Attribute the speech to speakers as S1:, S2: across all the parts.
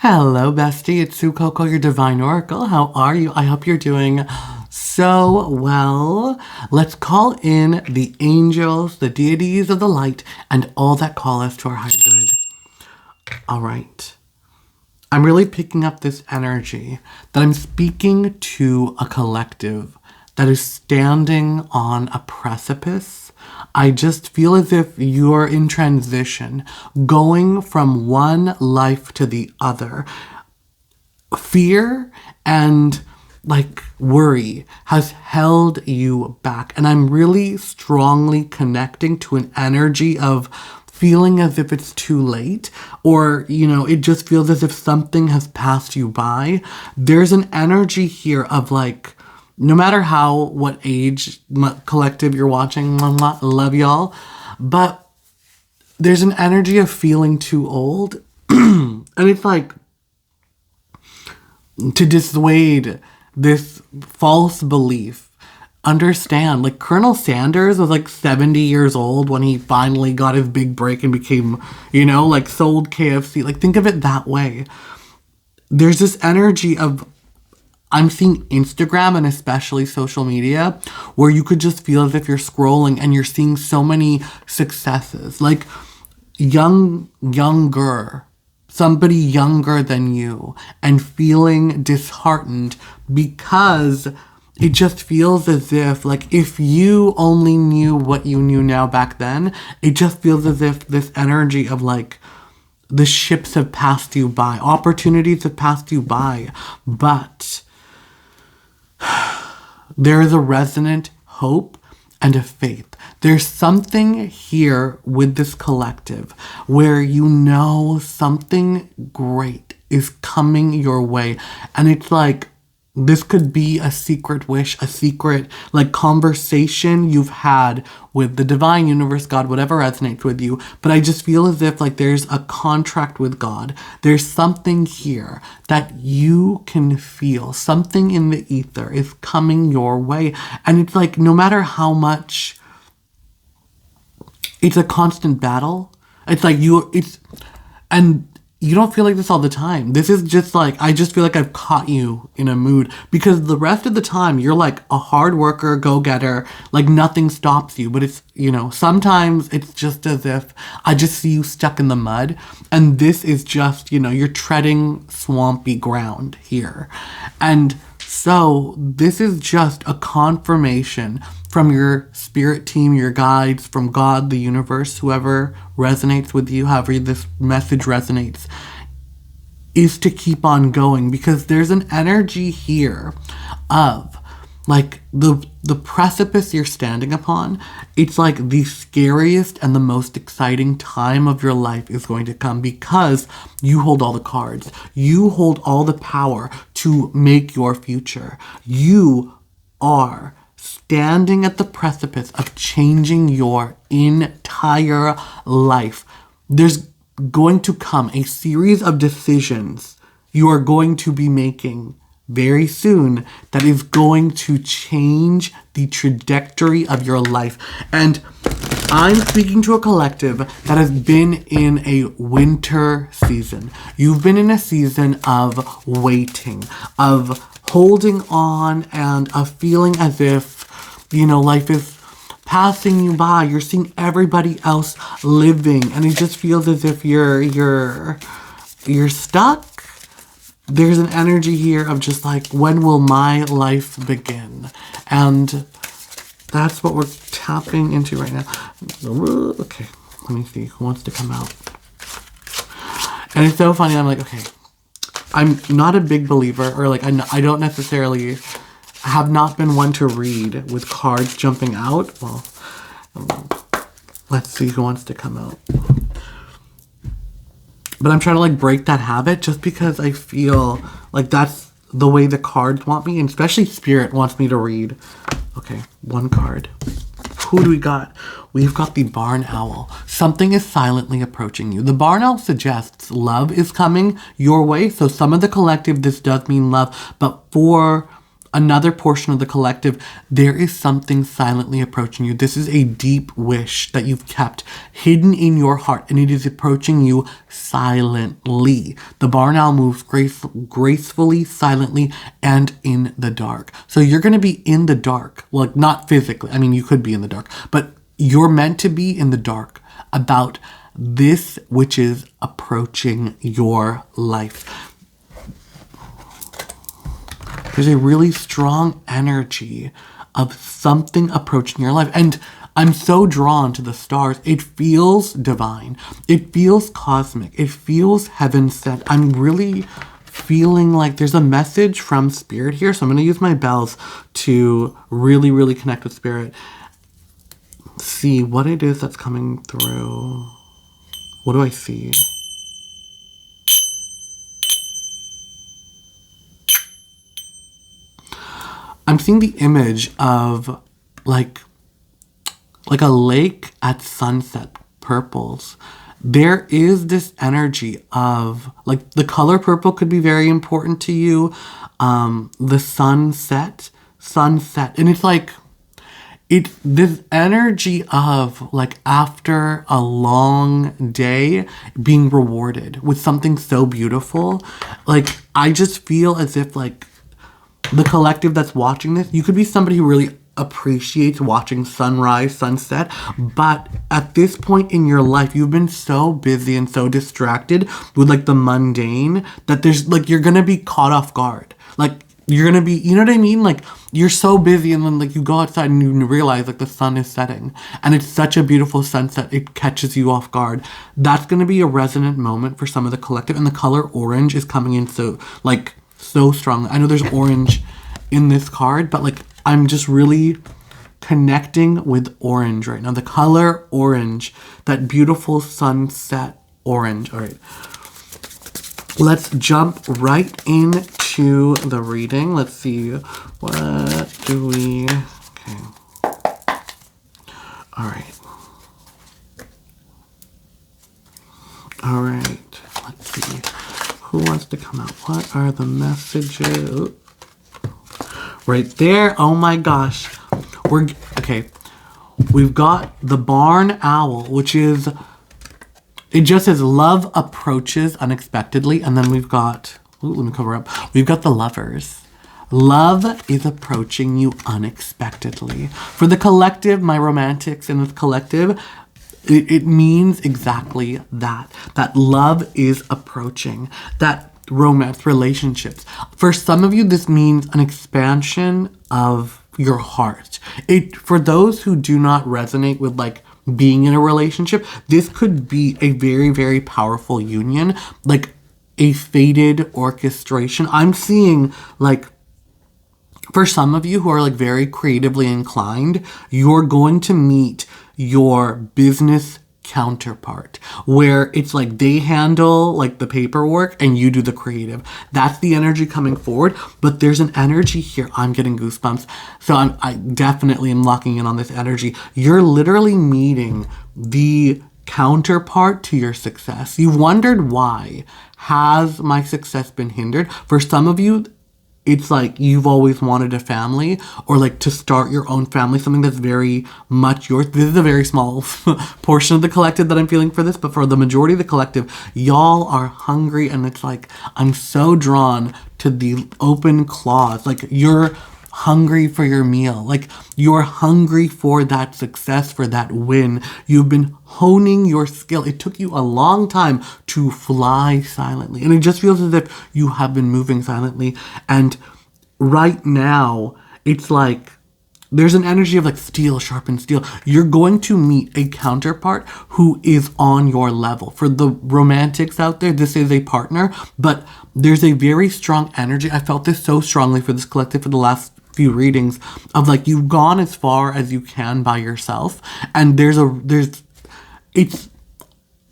S1: Hello, bestie. It's Sue Coco, your divine oracle. How are you? I hope you're doing so well. Let's call in the angels, the deities of the light, and all that call us to our higher good. All right. I'm really picking up this energy that I'm speaking to a collective that is standing on a precipice. I just feel as if you're in transition, going from one life to the other. Fear and worry has held you back. And I'm really strongly connecting to an energy of feeling as if it's too late, or, it just feels as if something has passed you by. There's an energy here of no matter what age collective you're watching, love y'all, but there's an energy of feeling too old. And it's to dissuade this false belief. Understand, Colonel Sanders was 70 years old when he finally got his big break and became, sold KFC. Think of it that way. There's this energy of, I'm seeing Instagram and especially social media where you could just feel as if you're scrolling and you're seeing so many successes. Somebody younger than you, and feeling disheartened because it just feels as if you only knew what you knew now back then, it just feels as if this energy of the ships have passed you by, opportunities have passed you by, but there is a resonant hope and a faith. There's something here with this collective where something great is coming your way. And it's this could be a secret wish, a secret conversation you've had with the divine, universe, God, whatever resonates with you. But I just feel as if there's a contract with God. There's something here that you can feel. Something in the ether is coming your way. And it's no matter how much, it's a constant battle. And you don't feel like this all the time. This is just I just feel like I've caught you in a mood, because the rest of the time you're a hard worker, go-getter, nothing stops you. But it's, sometimes it's just as if I just see you stuck in the mud, and this is just, you're treading swampy ground here. And so this is just a confirmation from your spirit team, your guides, from God, the universe, whoever resonates with you, however this message resonates, is to keep on going, because there's an energy here of the precipice you're standing upon. It's the scariest and the most exciting time of your life is going to come, because you hold all the cards. You hold all the power to make your future. You are standing at the precipice of changing your entire life. There's going to come a series of decisions you are going to be making very soon that is going to change the trajectory of your life. And I'm speaking to a collective that has been in a winter season. You've been in a season of waiting, of holding on, and of feeling as if, life is passing you by. You're seeing everybody else living, and it just feels as if you're stuck. There's an energy here of just when will my life begin? And that's what we're tapping into right now. Okay, let me see who wants to come out. And it's so funny. I'm okay, I'm not a big believer, or I don't necessarily have not been one to read with cards jumping out. Well, let's see who wants to come out. But I'm trying to break that habit, just because I feel that's the way the cards want me, and especially Spirit wants me to read. Okay, one card. Who do we got? We've got the Barn Owl. Something is silently approaching you. The Barn Owl suggests love is coming your way. So some of the collective, this does mean love. But for another portion of the collective, there is something silently approaching you. This is a deep wish that you've kept hidden in your heart, and it is approaching you silently. The barn owl moves gracefully, silently, and in the dark. So you're going to be in the dark. Well, not physically. I mean, you could be in the dark, but you're meant to be in the dark about this which is approaching your life. There's a really strong energy of something approaching your life. And I'm so drawn to the stars. It feels divine. It feels cosmic. It feels heaven sent. I'm really feeling like there's a message from spirit here. So I'm going to use my bells to really, really connect with spirit. See what it is that's coming through. What do I see? I'm seeing the image of like a lake at sunset, purples. There is this energy of like the color purple could be very important to you. The sunset, and it's like it's this energy of like after a long day being rewarded with something so beautiful. Like I just feel as if like the collective that's watching this, you could be somebody who really appreciates watching sunrise, sunset, but at this point in your life, you've been so busy and so distracted with like the mundane that there's like, you're gonna be caught off guard. Like you're gonna be, you know what I mean? Like you're so busy and then like you go outside and you realize like the sun is setting and it's such a beautiful sunset, it catches you off guard. That's gonna be a resonant moment for some of the collective, and the color orange is coming in so strongly. I know there's orange in this card, but like I'm just really connecting with orange right now. The color orange, that beautiful sunset orange. All right. Let's jump right into the reading. Let's see. What do we... Okay. All right. All right. Let's see. Who wants to come out? What are the messages? Right there. Oh my gosh. Okay. We've got the barn owl, which is, it just says love approaches unexpectedly. And then we've got, let me cover up. We've got the lovers. Love is approaching you unexpectedly. For the collective, my romantics in this collective, it means exactly that. That love is approaching. That romance, relationships. For some of you, this means an expansion of your heart. For those who do not resonate with like being in a relationship, this could be a very, very powerful union, like a fated orchestration. I'm seeing like, for some of you who are like very creatively inclined, you're going to meet your business counterpart where it's like they handle like the paperwork and you do the creative. That's the energy coming forward, but there's an energy here. I'm getting goosebumps. So I definitely am locking in on this energy. You're literally meeting the counterpart to your success. You wondered why. Has my success been hindered? For some of you, it's like you've always wanted a family or like to start your own family, something that's very much yours. This is a very small portion of the collective that I'm feeling for this, but for the majority of the collective, y'all are hungry and it's like, I'm so drawn to the open claws. Like you're hungry for your meal. Like you're hungry for that success, for that win. You've been honing your skill. It took you a long time to fly silently. And it just feels as if you have been moving silently. And right now, it's like there's an energy of like steel sharpens steel. You're going to meet a counterpart who is on your level. For the romantics out there, this is a partner, but there's a very strong energy. I felt this so strongly for this collective for the last few readings of like you've gone as far as you can by yourself, and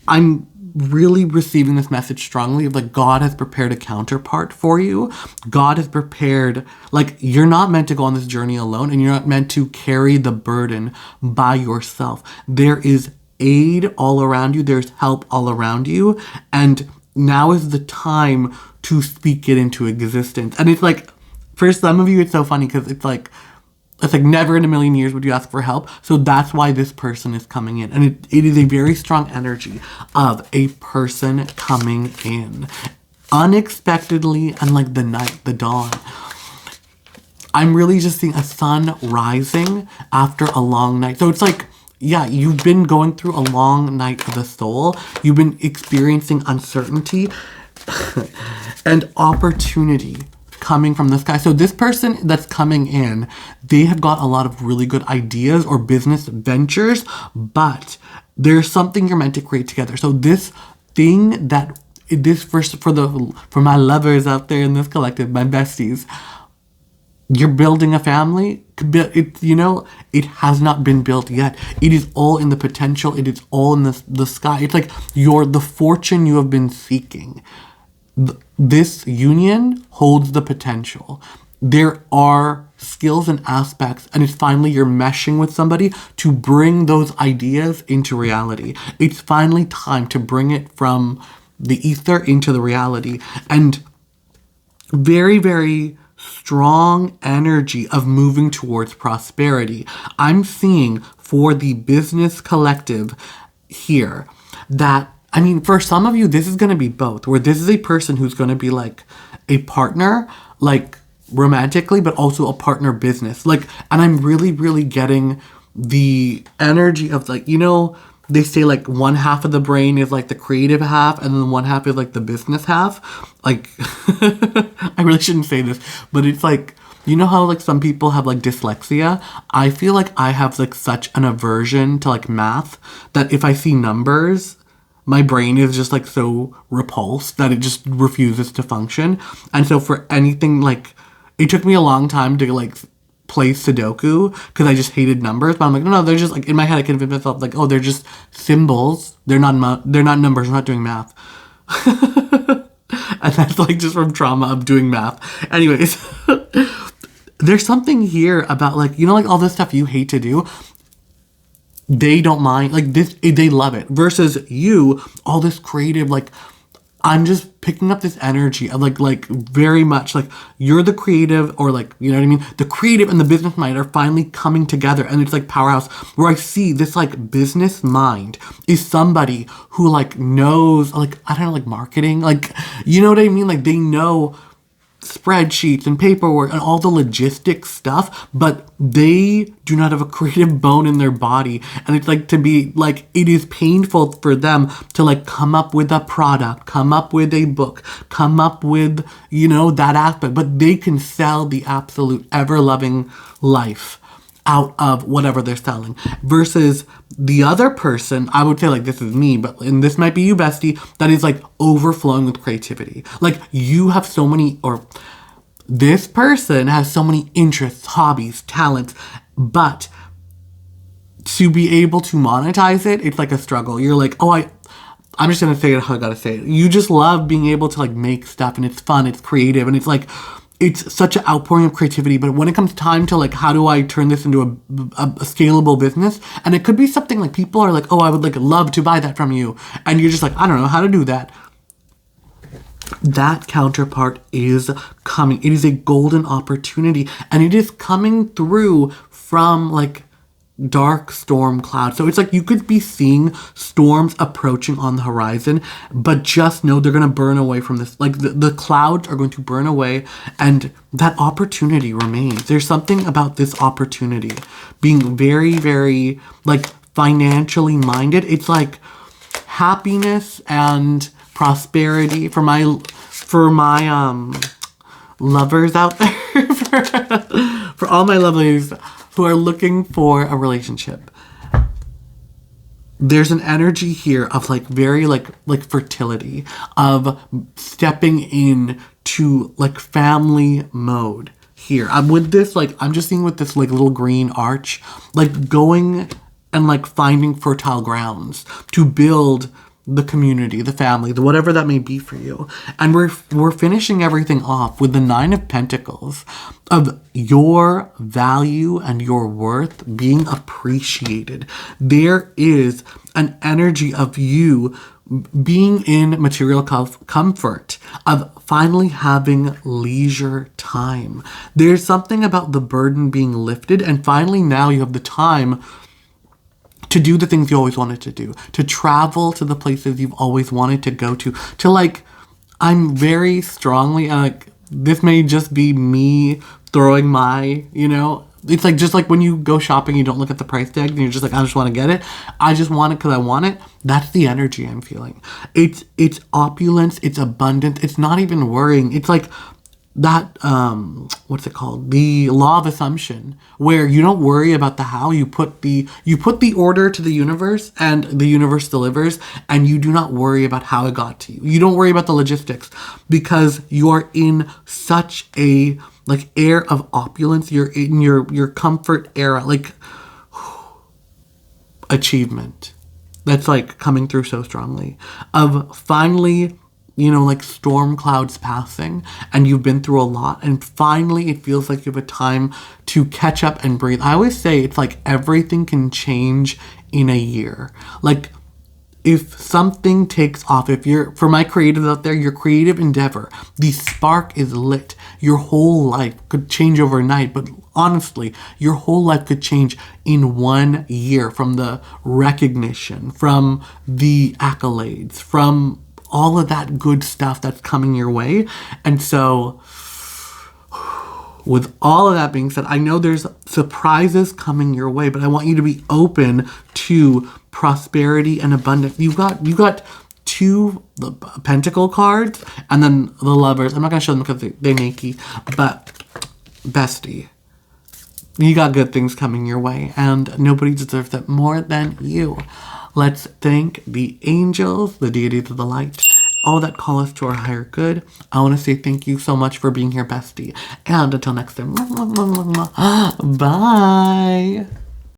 S1: I'm really receiving this message strongly of like God has prepared a counterpart for you. God has prepared, like you're not meant to go on this journey alone, and you're not meant to carry the burden by yourself. There is aid all around you. There's help all around you, and now is the time to speak it into existence. And it's like, for some of you, it's so funny because it's like never in a million years would you ask for help. So that's why this person is coming in. And it is a very strong energy of a person coming in unexpectedly and like the night, the dawn. I'm really just seeing a sun rising after a long night. So it's like, yeah, you've been going through a long night of the soul. You've been experiencing uncertainty and opportunity coming from this guy. So this person that's coming in, they have got a lot of really good ideas or business ventures, but there's something you're meant to create together. So this thing that this for my lovers out there in this collective, my besties, you're building a family. It has not been built yet. It is all in the potential. It is all in the sky. It's like the fortune you have been seeking. This union holds the potential. There are skills and aspects, and it's finally you're meshing with somebody to bring those ideas into reality. It's finally time to bring it from the ether into the reality. And very, very strong energy of moving towards prosperity. I'm seeing for the business collective here that, I mean, for some of you, this is going to be both, where this is a person who's going to be like a partner, like romantically, but also a partner business. Like, and I'm really, really getting the energy of like, they say like one half of the brain is like the creative half and then one half is like the business half. Like, I really shouldn't say this, but it's like, you know how like some people have like dyslexia? I feel like I have like such an aversion to like math that if I see numbers, my brain is just like so repulsed that it just refuses to function. And so for anything like, it took me a long time to like play Sudoku because I just hated numbers, but I'm like, no, they're just like, in my head I convinced myself like, oh, they're just symbols, they're not numbers, I'm not doing math. And that's like just from trauma of doing math. Anyways, there's something here about like, like all this stuff you hate to do, they don't mind, like this, they love it, versus you, all this creative, like I'm just picking up this energy of like very much like you're the creative, or like, you know what I mean? The creative and the business mind are finally coming together, and it's like powerhouse, where I see this like business mind is somebody who like knows, like, I don't know, like marketing, like, you know what I mean? Like they know spreadsheets and paperwork and all the logistics stuff, but they do not have a creative bone in their body. And it's like, to be like, it is painful for them to like come up with a product, come up with a book, come up with, that aspect, but they can sell the absolute ever-loving life out of whatever they're selling. Versus the other person, I would say like, this is me, and this might be you, bestie, that is like overflowing with creativity. Like you have so many, or this person has so many interests, hobbies, talents, but to be able to monetize it, it's like a struggle. You're like, oh, I'm just gonna say it how I gotta say it. You just love being able to like make stuff, and it's fun, it's creative, and it's like, it's such an outpouring of creativity. But when it comes time to like, how do I turn this into a scalable business? And it could be something like people are like, oh, I would like love to buy that from you. And you're just like, I don't know how to do that. That counterpart is coming. It is a golden opportunity, and it is coming through from like dark storm cloud. So it's like you could be seeing storms approaching on the horizon, but just know they're going to burn away from this. Like the clouds are going to burn away, and that opportunity remains. There's something about this opportunity being very, very like financially minded. It's like happiness and prosperity for my lovers out there, for all my lovelies who are looking for a relationship. There's an energy here of like very like fertility, of stepping in to like family mode here. I'm with this, like, I'm just seeing with this like little green arch, like going and like finding fertile grounds to build the community, the family, the whatever that may be for you. And we're finishing everything off with the 9 of Pentacles, of your value and your worth being appreciated. There is an energy of you being in material comfort, of finally having leisure time. There's something about the burden being lifted, and finally now you have the time to do the things you always wanted to do, to travel to the places you've always wanted to go to like, I'm very strongly, like, this may just be me throwing my, it's like, just like when you go shopping, you don't look at the price tag and you're just like, I just want to get it. I just want it because I want it. That's the energy I'm feeling. It's opulence. It's abundance. It's not even worrying. It's like that, what's it called? The law of assumption, where you don't worry about the how. You put the order to the universe and the universe delivers, and you do not worry about how it got to you. You don't worry about the logistics because you are in such a like air of opulence. You're in your comfort era, like achievement. That's like coming through so strongly of finally, like storm clouds passing and you've been through a lot and finally it feels like you have a time to catch up and breathe. I always say it's like everything can change in a year. Like if something takes off, for my creatives out there, your creative endeavor, the spark is lit. Your whole life could change overnight, but honestly, your whole life could change in 1 year from the recognition, from the accolades, from all of that good stuff that's coming your way. And so with all of that being said, I know there's surprises coming your way, but I want you to be open to prosperity and abundance. You got two pentacle cards and then the lovers. I'm not going to show them because they're naked, but bestie, you got good things coming your way and nobody deserves it more than you. Let's thank the angels, the deities of the light, all that call us to our higher good. I want to say thank you so much for being here, bestie. And until next time, bye.